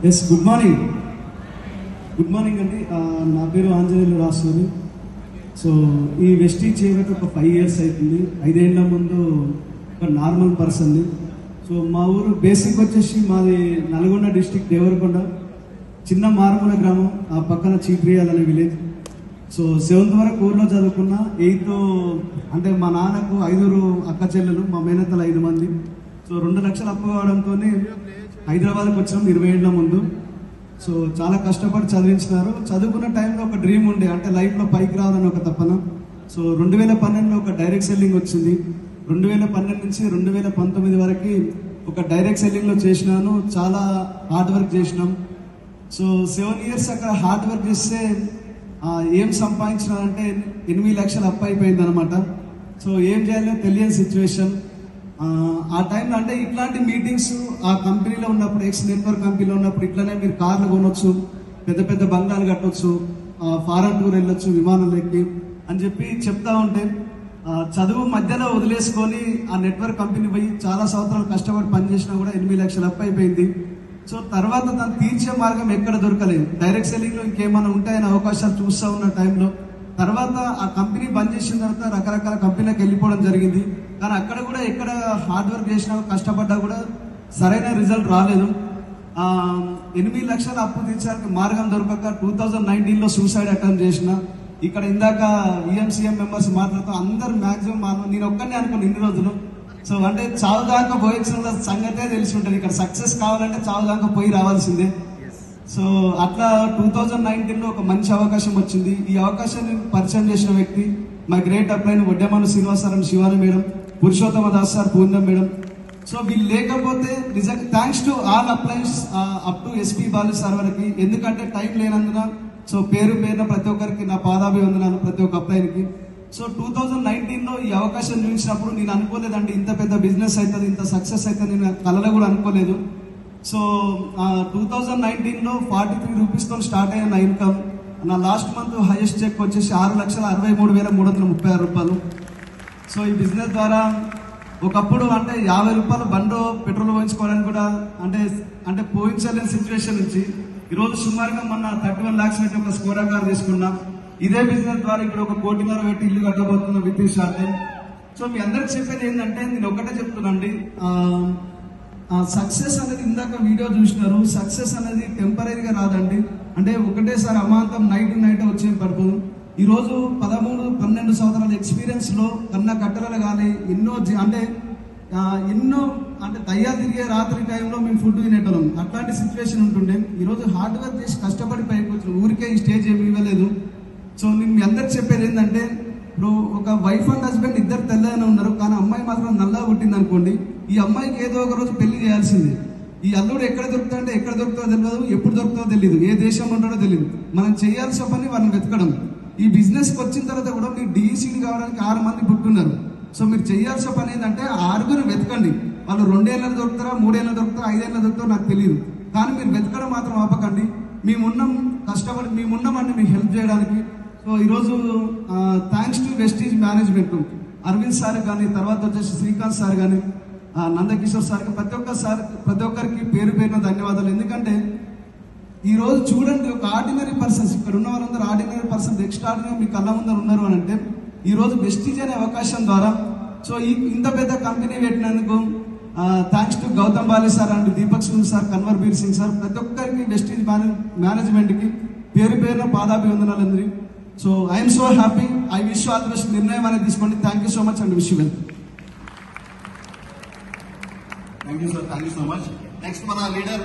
Yes good morning అండి. నా పేరు ఆంజనేయులు రాసూరి. సో ఈ వెస్టీజ్ చేయబట్టి ఒక 5 years అవుతుంది. 5 ఏళ్ల ముందు ఒక నార్మల్ పర్సన్ని. సో మా ఊరు బేసిక్ వచ్చేసి మాది నల్గొండ డిస్టిక్ దేవరకొండ, చిన్న మారుమూల గ్రామం, ఆ పక్కన చీప్రియాల్ అనే విలేజ్. సో 7th వరకు ఊర్లో చదువుకున్న. 8th అంటే మా నాన్నకు 5 అక్క చెల్లెలు, మా మేనత్తలు 5 మంది. సో 2 లక్షలు అప్పు కావడంతో హైదరాబాద్కి వచ్చాం 20 ఏళ్ల ముందు. సో చాలా కష్టపడి చదివించినారు. చదువుకున్న టైంలో ఒక డ్రీమ్ ఉండే, అంటే లైఫ్లో పైకి రావాలని ఒక తపన. సో 2012లో ఒక డైరెక్ట్ సెల్లింగ్ వచ్చింది. 2012 నుంచి 2019 వరకు ఒక డైరెక్ట్ సెల్లింగ్లో చేసినాను. చాలా హార్డ్ వర్క్ చేసినాం. సో 7 years అక్కడ హార్డ్ వర్క్ చేస్తే ఏం సంపాదించినారంటే 8 లక్షలు అప్పు అయిపోయింది అనమాట. సో ఏం చేయాలో తెలియని సిచ్యువేషన్. ఆ టైంలో అంటే ఇట్లాంటి మీటింగ్స్ ఆ కంపెనీలో ఉన్నప్పుడు, ఎక్స్ నెట్వర్క్ కంపెనీలో ఉన్నప్పుడు ఇట్లానే మీరు కార్లు కొనొచ్చు, పెద్ద పెద్ద బంగ్లాలు కట్టొచ్చు, ఫారెన్ టూర్ వెళ్ళొచ్చు విమానం ఎక్కి అని చెప్పి చెప్తా ఉంటే చదువు మధ్యలో వదిలేసుకొని ఆ నెట్వర్క్ కంపెనీ పోయి చాలా సంవత్సరాలు కష్టపడి పనిచేసినా కూడా 8 లక్షలు అప్పు అయిపోయింది. సో తర్వాత తను తీర్చే మార్గం ఎక్కడ దొరకలేదు. డైరెక్ట్ సెల్లింగ్లో ఇంకేమైనా ఉంటాయని అవకాశాలు చూస్తూ ఉన్న టైంలో తర్వాత ఆ కంపెనీ బంద్ చేసిన తర్వాత రకరకాల కంపెనీలకు వెళ్ళిపోవడం జరిగింది. కానీ అక్కడ కూడా ఎక్కడ హార్డ్ వర్క్ చేసినా, కష్టపడ్డా కూడా సరైన రిజల్ట్ రాలేదు. 8 లక్షల అప్పు తీర్చడానికి మార్గం దొరకక 2019లో సూసైడ్ అటెంప్ట్ చేసిన. ఇక్కడ ఇందాక ఈఎంసీఎం మెంబర్స్ మాట్లాడుతూ అందరు మ్యాక్సిమం నేను ఒక్కనే అనుకున్నాను ఇన్ని రోజులు. సో అంటే చావు దాకా పోయించిన సంగతే తెలిసి ఉంటుంది. ఇక్కడ సక్సెస్ కావాలంటే చావు దాకా పోయి రావాల్సిందే. సో అట్లా 2019లో ఒక మంచి అవకాశం వచ్చింది. ఈ అవకాశాన్ని పరిచయం చేసిన వ్యక్తి మా గ్రేట్ అప్లైన్ Vaddemanu Srinivasarao, Shivani madam, Purushottama Das sir, Purnam madam. So వీళ్ళు లేకపోతే నిజంగా థ్యాంక్స్ టు ఆల్ అప్లైన్స్ up to SP Balu sir వరకు. ఎందుకంటే టైం లేనందున సో పేరు ప్రతి ఒక్కరికి నా పాదాభివందనాలు, ప్రతి ఒక్క అప్లైన్కి. సో 2019లో ఈ అవకాశం చూసినప్పుడు నేను అనుకోలేదండి ఇంత పెద్ద బిజినెస్ అవుతుంది, ఇంత సక్సెస్ అవుతుంది నేను కలలో కూడా అనుకోలేదు. సో 2019లో 43 రూపీస్తో స్టార్ట్ అయిన నా ఇన్కమ్, నా లాస్ట్ మంత్ హైయెస్ట్ చెక్ వచ్చేసి 6,63,336 రూపాయలు. సో ఈ బిజినెస్ ద్వారా ఒకప్పుడు అంటే 50 రూపాయలు బండో పెట్రోల్ పోయించుకోవడానికి కూడా అంటే పోయించలేని సిచ్యువేషన్ నుంచి ఈరోజు సుమారుగా మన 31 lakhs పెట్టి ఒక స్కోడా కార్ తీసుకున్నాం. ఇదే బిజినెస్ ద్వారా ఇప్పుడు 1.5 కోటి పెట్టి ఇల్లు కట్టబోతున్నాం with in short time. So మీ అందరికి చెప్పేది ఏంటంటే నేను ఒకటే చెప్తున్నాండి, సక్సెస్ అనేది ఇందాక వీడియో చూసినారు, సక్సెస్ అనేది టెంపరీగా రాదండి. అంటే ఒకటేసారి అమాంతం నైట్ వచ్చే పడుతుంది. ఈరోజు 13-12 సంవత్సరాల ఎక్స్పీరియన్స్లో కన్నా కట్టెలు కానీ ఎన్నో అంటే దయ్యాలు తిరిగే రాత్రి టైంలో మేము ఫుడ్ తినేటోళ్ళం. అట్లాంటి సిచ్యువేషన్ ఉంటుండే. ఈరోజు హార్డ్ వర్క్ చేసి కష్టపడి పైకి వచ్చిన ఊరికే ఈ స్టేజ్ ఏమి ఇవ్వలేదు. సో నేను మీ అందరికి చెప్పేది ఏంటంటే, ఇప్పుడు ఒక వైఫ్ అండ్ హస్బెండ్ ఇద్దరు తెల్లగానే ఉన్నారు, కానీ అమ్మాయి మాత్రం నల్లగా పుట్టింది అనుకోండి, ఈ అమ్మాయికి ఏదో ఒక రోజు పెళ్లి చేయాల్సిందే. ఈ అల్లుడు ఎక్కడ దొరుకుతాడో తెలియదు, ఎప్పుడు దొరుకుతుందో తెలియదు, ఏ దేశంలో ఉంటాడో తెలియదు. మనం చేయాల్సిన పని వాళ్ళని వెతకడం. ఈ బిజినెస్కి వచ్చిన తర్వాత కూడా మీరు డిఈసీని కావడానికి 6 మంది పుట్టున్నారు. సో మీరు చేయాల్సిన పని ఏంటంటే 6 వెతకండి. వాళ్ళు 2 ఏళ్ళు దొరుకుతారా, 3 ఏళ్ళు దొరుకుతారా, 5 ఏళ్ళు దొరుకుతారో నాకు తెలియదు. కానీ మీరు వెతకడం మాత్రం ఆపకండి. మేమున్నాం, కష్టపడి మేమున్నామండి మీకు హెల్ప్ చేయడానికి. సో ఈరోజు thanks to Vestige management, Arvind sir కానీ, తర్వాత వచ్చేసి శ్రీకాంత్ సార్ కానీ, నందకిషోర్ సార్కి, ప్రతి ఒక్కరికి పేరున ధన్యవాదాలు. ఎందుకంటే ఈరోజు చూడండి, ఒక ఆర్డినరీ పర్సన్స్, ఇక్కడ ఉన్న వాళ్ళందరూ ఆర్డినరీ పర్సన్స్, ఎక్స్ట్రాడినరీ మీ కళ్ళ ముందర ఉన్నారు అని అంటే ఈరోజు వెస్టీజ్ అనే అవకాశం ద్వారా సో ఇంత పెద్ద కంపెనీ పెట్టినందుకు thanks to Gautam Bali sir and Deepak Singh sir, Kanwar Bir Singh sir, ప్రతి ఒక్కరికి వెస్టీజ్ మేనేజ్మెంట్కి పేరున పాదాభివందనాలు అందరి. So I'm so happy. I wish all the best. నిర్ణయం అనేది తీసుకోండి. Thank you so much and wish you well. Thank you sir, thank you so much. Next మన లీడర్